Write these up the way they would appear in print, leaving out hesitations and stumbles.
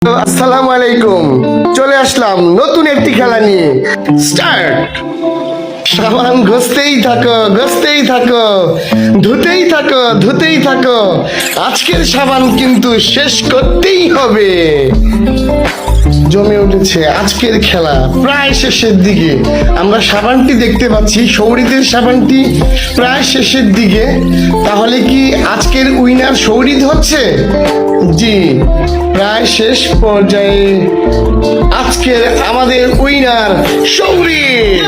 আসসালামু আলাইকুম। চলে আসলাম নতুন একটি খেলা নিয়ে। স্টার্ট। সাবান ঘষতেই থাকো, ঘষতেই থাকো, ধুতেই থাকো, ধুতেই থাকো। আজকের সাবান কিন্তু শেষ করতেই হবে। জমে উঠেছে আজকের খেলা, প্রায় শেষের দিকে। আমরা সাবানটি দেখতে পাচ্ছি, সৌরিদের সাবানটি প্রায় শেষের দিকে। তাহলে কি আজকের উইনার সৌরিদ হচ্ছে? জি, প্রায় শেষ পর্যায়ে আজকের আমাদের উইনার সৌরিদ।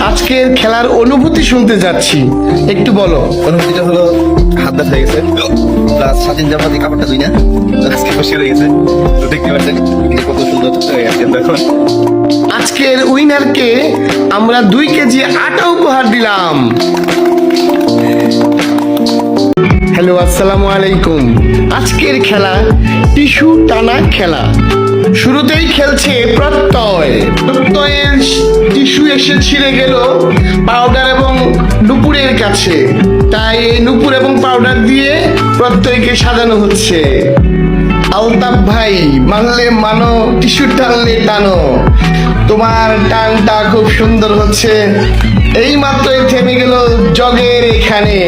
আজকের খেলার অনুভূতি শুনতে যাচ্ছি, একটু বলো। অনুভূতিটা হলো হাত ব্যথা হয়ে গেছে, প্লাস স্বাধীন জামাতি কাপড়টা ধুই না, আজকে খুশি হয়ে গেছে। তো দেখতে পাচ্ছেন কত সুন্দর হয়ে গেছে এখন। আজকের উইনারকে আমরা 2 কেজি আটা উপহার দিলাম। হ্যালো, আসসালামু আলাইকুম। আজকের খেলা টিস্যু টানা খেলা। শুরুতেই খেলছে প্রত্যয়। প্রত্যয়ের টিস্যু এসে ছিঁড়ে গেল পাউডার এবং নুপুরের কাছে, তাই এই নুপুর এবং পাউডার দিয়ে প্রত্যয়কে সাজানো হচ্ছে। আলতাফ ভাই, মানলে মানো, টিস্যু টানলে টানো। তোমার টানটা খুব সুন্দর হচ্ছে। এই মাত্রই থেমে গেল জগের এখানে।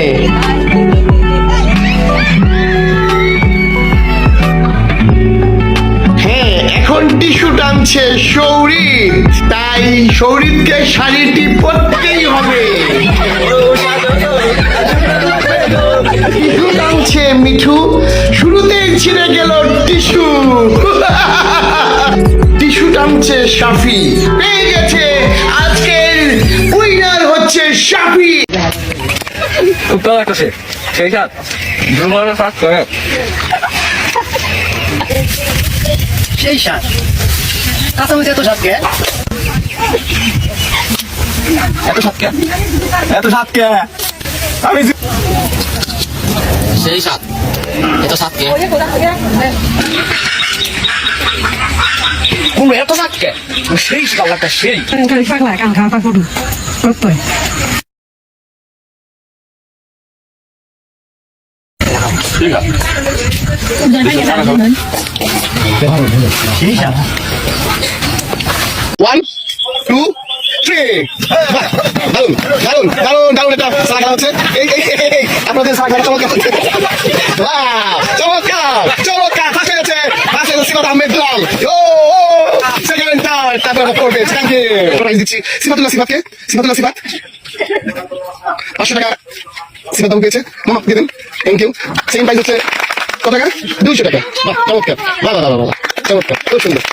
এখন টিস্যু টানছে সৌরিদ, তাই সৌরিদকে শাড়িটি পরতেই হবে। টিস্যু টানছে মিঠু, শুরুতেই ছিঁড়ে গেল টিস্যু। টিস্যু টানছে শাফি, পেয়ে গেছে। আজকের উইনার হচ্ছে শাফি। উত্তর একটা সেই সাত দুর্বলের ফাঁক করে সেই সাত কাঁচামরিচ এত সাত কে? এত সাত কে? এত সাত কে? আমি সেই সাত এত সাত কে? কোন এত সাত কে? সেই কালারটা সেই খালি পাগলা কান খাওয়া পাগল প্রত্যয় ওয়ান টু থ্রি। দারুন দারুন দারুন দারুন, এটা সারা খেলা হচ্ছে। আপনাদের সারা খেলা চমৎকার হচ্ছে। চমৎকার চমৎকার, ফাঁসে গেছে, ফাঁসে গেছে সিফাত আহমেদ দুলাল। সেকেন্ড টাইম তারপর করবে। Thank you. প্রাইজ দিচ্ছি সিফাতুল্লাহ সিফাতকে। সিফাতুল্লাহ সিফাত 500 টাকা সিফাত বাবু পেয়েছে। মামা দিয়ে দেন। Thank you. সেকেন্ড প্রাইজ হচ্ছে কত টাকা? 200 টাকা। বাহ, চমৎকার, বাহ বাহ বাহ বাহ, চমৎকার, খুব সুন্দর।